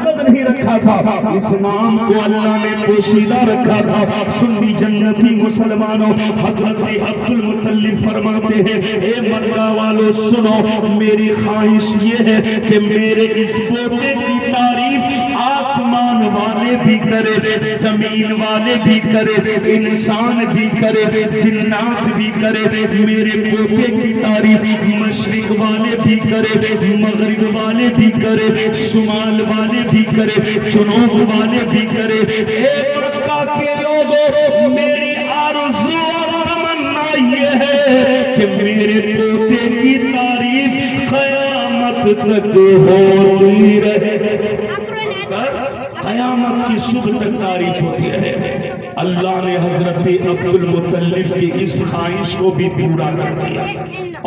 محمد نہیں رکھا تھا، اس نام کو اللہ نے پوشیدہ رکھا تھا۔ سنی جنتی مسلمانوں، حضرت عبد المطلب فرماتے ہیں اے مکہ والو سنو، میری خواہش یہ ہے کہ میرے اس پوتے کی تعریف آسمان والے بھی کرے، زمین والے بھی کرے، انسان بھی کرے، جنات بھی کرے، میرے پوتے کی تعریف مشرق والے بھی کرے، مغرب والے بھی کرے، شمال والے بھی کرے، جنوب والے بھی کرے۔ اے مکہ کے لوگوں، میری آرزو اور تمنا یہ ہے کہ میرے پوتے کی تعریف قیامت تک ہوتی رہے، قیامت کی صبح تک تعریف ہوتی رہے۔ اللہ نے حضرت عبد المطلب کی اس خواہش کو بھی پورا کر دیا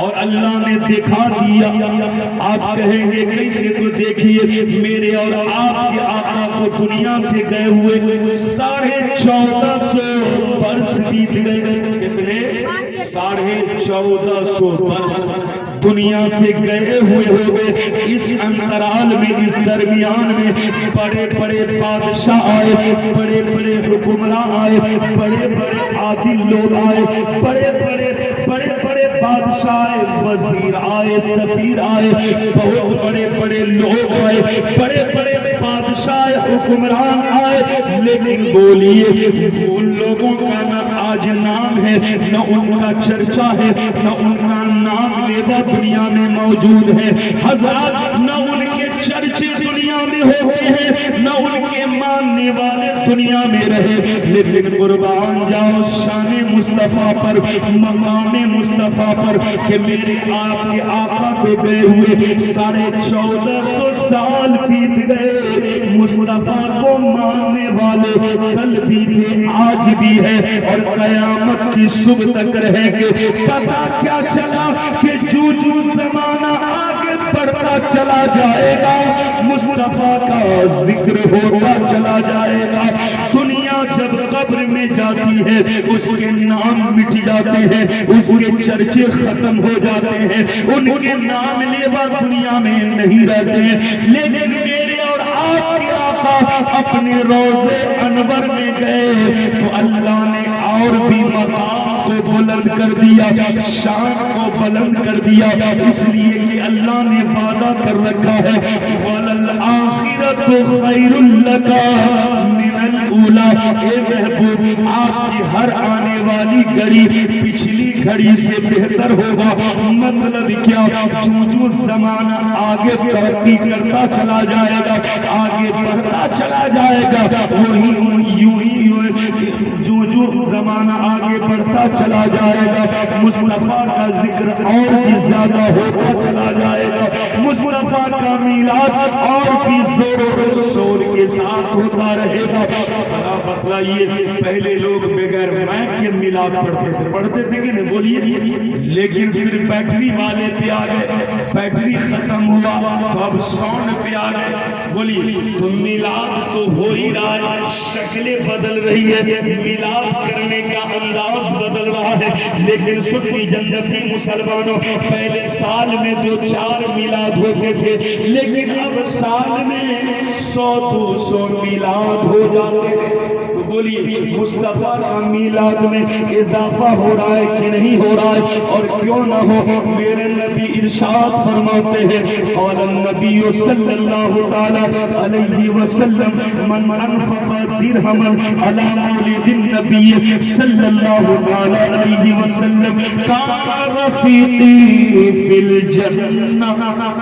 اور اللہ نے دکھا دیا۔ آپ کہیں گے کیسے؟ تو دیکھیے، میرے اور آپ کے آقا کو دنیا سے گئے ہوئے 1450 برس بیت گئے۔ کتنے؟ 1450 برس دنیا سے گئے ہوئے ہو گئے۔ اس انترال میں، اس درمیان میں بڑے بڑے بادشاہ آئے، بڑے بڑے حکمراں آئے، بڑے بڑے عادل لوگ آئے، بڑے بڑے بادشاہ آئے، وزیر آئے، سفیر آئے، بہت بڑے بڑے لوگ آئے، بڑے بڑے بادشاہ حکمران آئے، لیکن بولیے ان لوگوں کا نہ آج نام ہے، نہ ان کا چرچا ہے، نہ ان کا نام لیوا دنیا میں موجود ہے۔ حضرات، نہ ان کے چرچے دنیا میں ہوتے ہیں، نہ ان کے ماننے والے دنیا میں رہے، لیکن قربان جاؤ شان مصطفیٰ پر، مقام مصطفیٰ پر کہ میرے آپ کے آقا کو گئے ہوئے 1450 سال بیت گئے۔ مصطفیٰ کو ماننے والے کل بھی تھے، آج بھی ہے اور قیامت کی صبح تک رہیں گے۔ پتہ کیا چلا کہ جو زمانہ آگے بڑھتا چلا جائے گا، مصطفیٰ کا ذکر ہوتا چلا جائے گا۔ دنیا جب قبر میں جاتی ہے، اس کے نام مٹ جاتے ہیں، اس کے چرچے ختم ہو جاتے ہیں، ان کے نام لیوا دنیا میں نہیں رہتے ہیں، لیکن میرے اور آپ کے آقا اپنے روضے انور میں گئے تو اللہ نے اور بھی مقام کو بلند کر دیا، شان کو بلند کر دیا، اس لیے کہ اللہ نے وعدہ کر رکھا ہے وَلَلْآخِرَةُ خَيْرٌ لَكَ مِنَ الْأُولَىٰ۔ اے محبوب، آپ کی ہر آنے والی گھڑی پچھلی گھڑی سے بہتر ہوگا۔ مطلب کیا؟ جو زمانہ آگے ترقی کرتا چلا جائے گا، آگے بڑھتا چلا جائے گا، وہی یوں ہی جو زمانہ آگے بڑھتا چلا جائے گا، مصطفیٰ کا ذکر اور بھی زیادہ ہوتا چلا جائے گا، مصطفیٰ کا میلاد اور بھی زور و شور کے ساتھ ہوتا رہے گا۔ بتلائیے، پہلے لوگ بغیر مائک کے میلاد پڑھتے تھے کہ نہیں؟ بولیے۔ لیکن پھر بیٹری والے پہ آ گئے، بیٹری ختم ہوا تو اب ساؤنڈ پہ آ گئے۔ بولیے، تو میلاد تو ہو ہی رہا ہے، شکلیں بدل رہی ہے، میلاد کرنے کا انداز بدل رہا ہے، لیکن سنی جنتی مسلمانوں، پہلے سال میں 2-4 میلاد ہوتے تھے، لیکن اب سال میں 100-200 میلاد ہو جاتے ہیں۔ تو بولیے، مصطفیٰ کا میلاد میں اضافہ ہو رہا ہے کہ نہیں ہو رہا ہے؟ اور کیوں نہ ہو، میرے نبی ارشاد فرماتے ہیں قال النبی صلی اللہ تعالی علیہ وسلم من انفق درہما علی مولد النبی صلی اللہ تعالی علیہ وسلم کان رفیقی فی الجنہ۔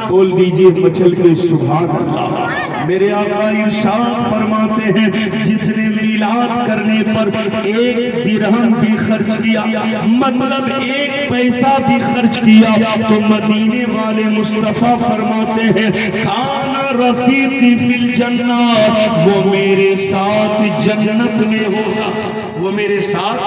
بول دیجئے مچل کے سبحان اللہ۔ میرے آقا ارشاد فرماتے ہیں جس نے میلاد کرنے پر 1 درہم بھی خرچ کیا، مطلب 1 پیسہ بھی خرچ کیا، تو مدینے والے مصطفیٰ فرماتے ہیں کان رفیقی فی الجنہ، وہ میرے ساتھ جنت میں ہوگا۔ وہ میرے ساتھ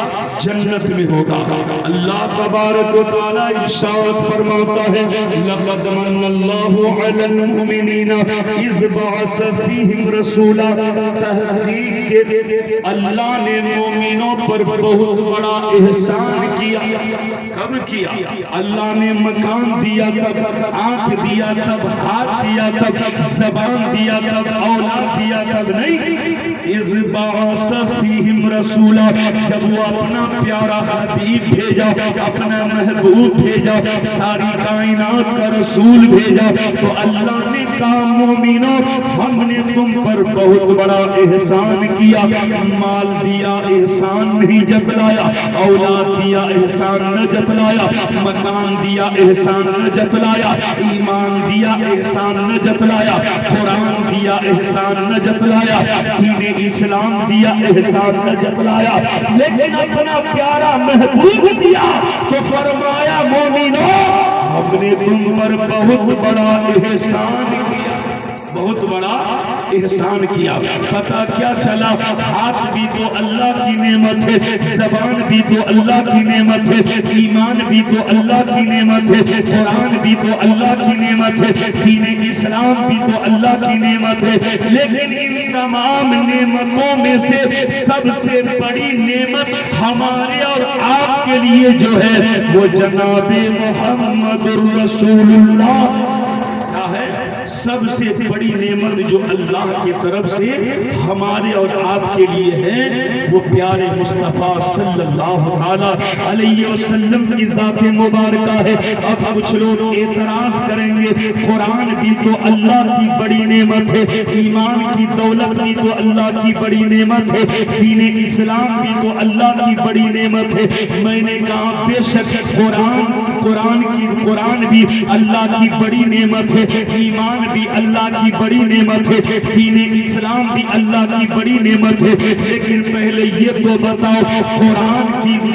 جنت میں ہوگا۔ اللہ تبارک و تعالی ارشاد فرماتا ہے لقد من اللہ علی المؤمنین اذ بعث فیہم رسولا، تحقیق کے اللہ نے مومنوں پر بہت بڑا احسان کیا۔ کب کیا؟ اللہ نے مکان دیا تب، آنکھ دیا تب، ہاتھ دیا تب، زبان دیا تب، اولاد دیا تب نہیں۔ اذ بعث فیہم رسولا، جب وہ اپنا پیارا حبیب بھیجا، اپنا محبوب بھیجا، ساری کائنات کا رسول بھیجا، تو اللہ نے کہا مومنوں ہم نے تم پر بہت بڑا احسان کیا۔ مال دیا احسان نہیں جتلایا، اولاد دیا احسان نہ جتلایا، مکان دیا احسان نہ جتلایا، ایمان دیا احسان نہ جتلایا، قرآن دیا احسان نہ جتلایا، دین اسلام دیا احسان نہ جتلایا، لیکن اپنا پیارا محبوب دیا تو فرمایا مومنوں ہم نے تم پر بہت بڑا احسان کیا، بہت بڑا احسان کیا۔ پتہ کیا چلا؟ ہاتھ بھی تو اللہ کی نعمت ہے، زبان بھی تو اللہ کی نعمت ہے، ایمان بھی تو اللہ کی نعمت ہے، قرآن بھی تو اللہ کی نعمت ہے، دین اسلام بھی تو اللہ کی نعمت ہے، لیکن ان تمام نعمتوں میں سے سب سے بڑی نعمت ہمارے اور آپ کے لیے جو ہے وہ جناب محمد الرسول اللہ کیا ہے؟ سب سے بڑی نعمت جو اللہ کی طرف سے ہمارے اور آپ کے لیے ہے وہ پیارے مصطفیٰ صلی اللہ علیہ وسلم کی ذات مبارکہ ہے۔ اب کچھ لوگ اعتراض کریں گے قرآن بھی تو اللہ کی بڑی نعمت ہے، ایمان کی دولت بھی تو اللہ کی بڑی نعمت ہے، دین اسلام بھی تو اللہ کی بڑی نعمت ہے۔ میں نے کہا بے شک قرآن بھی اللہ کی بڑی نعمت ہے، ایمان بھی اللہ کی بڑی نعمت ہے، دین اسلام بھی اللہ کی بڑی نعمت ہے، لیکن پہلے یہ تو بتاؤ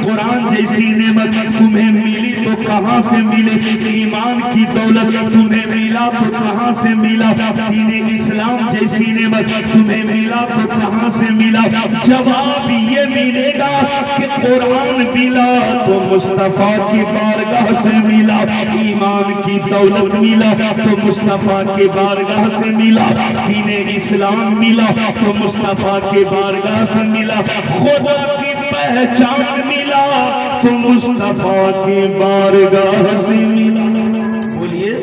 قرآن جیسی نعمت تمہیں ملی تو کہاں سے ملے؟ ایمان کی دولت تمہیں ملا تو کہاں سے ملا؟ دین اسلام جیسی نعمت تمہیں ملا تو کہاں سے ملا؟ جواب یہ ملے گا کہ قرآن ملا تو مصطفیٰ کی بارگاہ سے ملا، ایمان کی دولت ملا تو مصطفیٰ کی بارگاہ سے ملا، دین اسلام ملا تو مصطفیٰ کی بارگاہ سے ملا، خدا کی پہچان ملا تو مصطفیٰ کی بارگاہ سے ملا۔ بولیے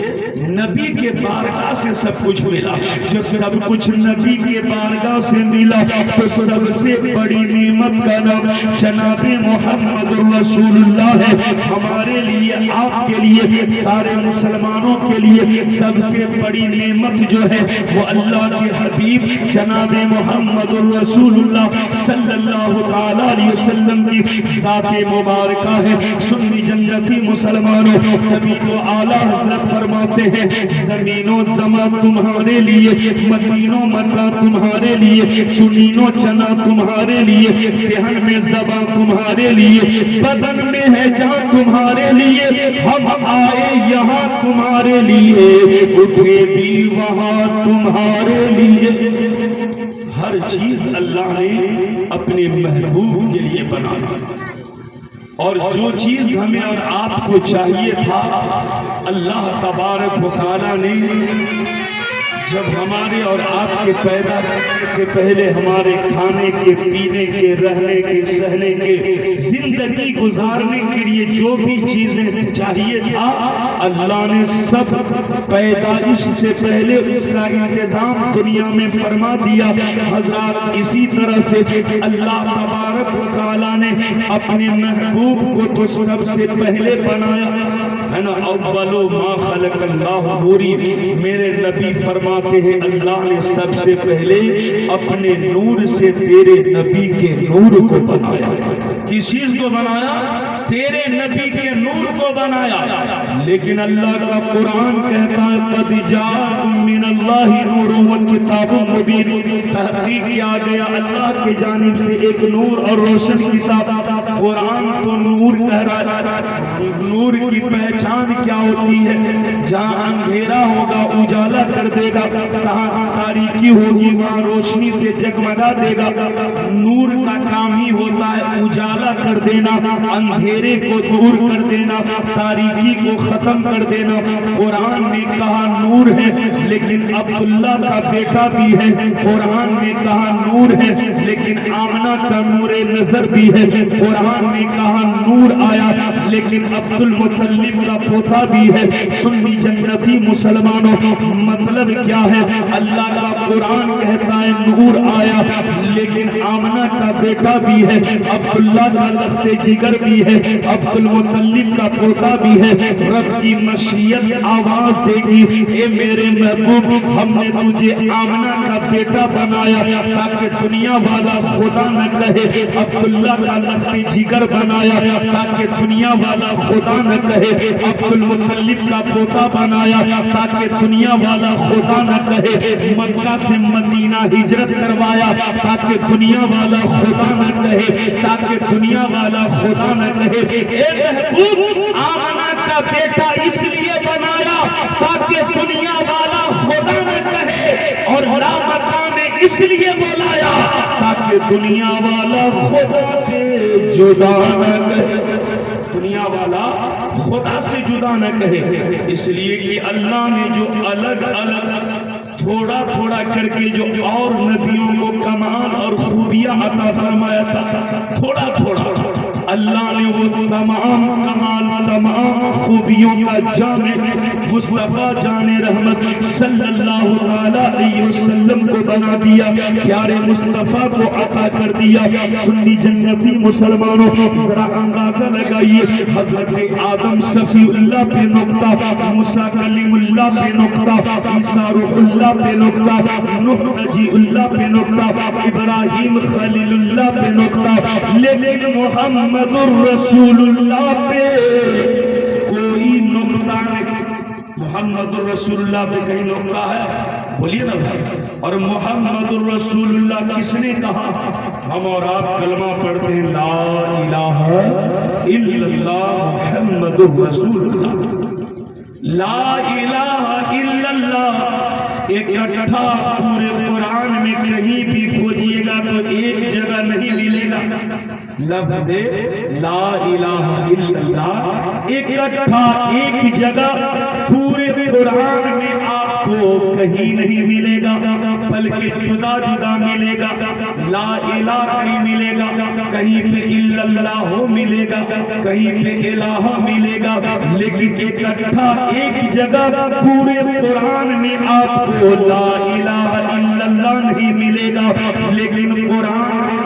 نبی کے بارگاہ سے سب کچھ ملا، جو سب کچھ نبی کے بارگاہ سے ملا تو سب سے بڑی نعمت کا نام جناب محمد رسول اللہ ہے۔ ہمارے لیے، آپ کے لیے، سارے مسلمانوں کے لیے سب سے بڑی نعمت جو ہے وہ اللہ کے حبیب جناب محمد رسول اللہ صلی اللہ علیہ وسلم کی ذات مبارکہ ہے۔ سنی جنتی مسلمانوں، نبی کو اعلیٰ حضرت فرماتے ہیں زمین و زمان تمہارے لیے، مدین و مکہ تمہارے لیے، چنین و چنا تمہارے لیے، دہن میں زبان تمہارے لیے، بدن میں ہے جان تمہارے لیے، ہم آئے یہاں تمہارے لیے، اٹھے بھی وہاں تمہارے لیے۔ ہر چیز اللہ نے اپنے محبوب کے لیے بنائی، اور جو چیز ہمیں اور آپ کو چاہیے تھا اللہ تبارک و تعالیٰ نے جب ہمارے اور آپ کے پیدا کرنے سے پہلے ہمارے کھانے کے، پینے کے، رہنے کے، سہنے کے، زندگی گزارنے کے لیے جو بھی چیزیں چاہیے تھا اللہ نے سب پیدائش سے پہلے اس کا انتظام دنیا میں فرما دیا۔ حضرات اسی طرح سے اللہ تبارک و تعالیٰ نے اپنے محبوب کو تو سب سے پہلے بنایا ہے نا، اول ما خلق اللہ نوری، میرے نبی فرماتے ہیں اللہ نے سب سے پہلے اپنے نور سے تیرے نبی کے نور کو بنایا۔ کس چیز کو بنایا؟ تیرے نبی کے نور کو بنایا۔ لیکن اللہ کا قرآن کہتا ہے قد جاءکم من اللہ نور و کتاب مبین، تحقیق کیا گیا اللہ کی جانب سے ایک نور اور روشن کتاب قرآن تو نور کہہ رہا ہے. نور کی پہچان کیا ہوتی ہے؟ جہاں اندھیرا ہوگا اجالا کر دے گا, جہاں تاریکی ہوگی وہاں روشنی سے جگمگا دے گا. نور کا کام ہی ہوتا ہے اجالا کر دینا, اندھیرے کو دور کر دینا, تاریکی کو ختم کر دینا. قرآن نے کہا نور ہے لیکن عبداللہ کا بیٹا بھی ہے. قرآن نے کہا نور ہے لیکن آمنہ کا نور نظر بھی ہے. قرآن نے کہا نور آیا لیکن عبد المطلب کا پوتا بھی ہے. سنی جنتی مسلمانوں, مطلب کیا ہے؟ اللہ کا قرآن کہتا ہے نور آیا لیکن آمنہ کا بیٹا بھی ہے, عبداللہ کا لخت جگر بھی ہے, عبد المطلب کا پوتا بھی ہے. رب کی مشیت آواز دے گی, اے میرے محبوب ہم نے تجھے آمنہ کا بیٹا بنایا تاکہ دنیا والا خدا نہ کہے, عبداللہ کا لخت جگر بنایا تاکہ دنیا والا خدا نہ کہے, عبد المطلب کا پوتا بنایا تاکہ دنیا والا خدا نہ کہے, مکہ سے مدینہ ہجرت کروایا تاکہ دنیا والا خدا نہ کہے, تاکہ دنیا والا خدا نہ کہے. اے محبوب آمنہ کا بیٹا اس لیے بنایا تاکہ دنیا والا خدا نہ کہے, اور رامکان نے اس لیے بلایا تاکہ دنیا والا خدا سے جدا نہ کہے. دنیا والا خدا سے جدا نہ کہے. اس لیے کہ اللہ نے جو الگ الگ تھوڑا تھوڑا کر کے جو اور نبیوں کو کمال اور خوبیاں عطا فرمایا تھا, تھوڑا تھوڑا اللہ نے وہ تمام کمال تمام خوبیوں کا جامع مصطفیٰ جان رحمت صلی اللہ علیہ وسلم کو بنا دیا, پیارے مصطفیٰ کو عطا کر دیا. سنی جنتی مسلمانوں ذرا اندازہ لگائیے, حضرت آدم صفی اللہ پہ نقطہ, موسیٰ کلیم اللہ پہ نقطہ, عیسیٰ روح اللہ پہ نقطہ, نوح نجی اللہ پہ نقطہ, ابراہیم خلیل اللہ پہ نقطہ, لیکن محمد الرسول اللہ پہ کوئی نقطہ نہیں. محمد الرسول اللہ پہ کہیں نقطہ ہے؟ بولیے نا بھائی. اور محمد الرسول اللہ کس نے کہا؟ ہم اور آپ کلمہ پڑھتے ہیں لا الہ الا اللہ محمد الرسول اللہ. لا الہ الا اللہ اکٹھا پورے قرآن میں کہیں بھی کھوجیے گا تو ایک جگہ نہیں ملے گا. لفظ لا الہ الا اللہ اکٹھا ایک جگہ پورے قرآن میں آپ کو کہیں نہیں ملے گا, بلکہ جدا جدا ملے گا. لا الہ کہیں ملے گا, کہیں پہ الا اللہ ملے گا, کہیں پہ الہ ملے گا, لیکن اکٹھا ایک جگہ پورے قرآن میں آپ کو لا الہ الا اللہ نہیں ملے گا. لیکن قرآن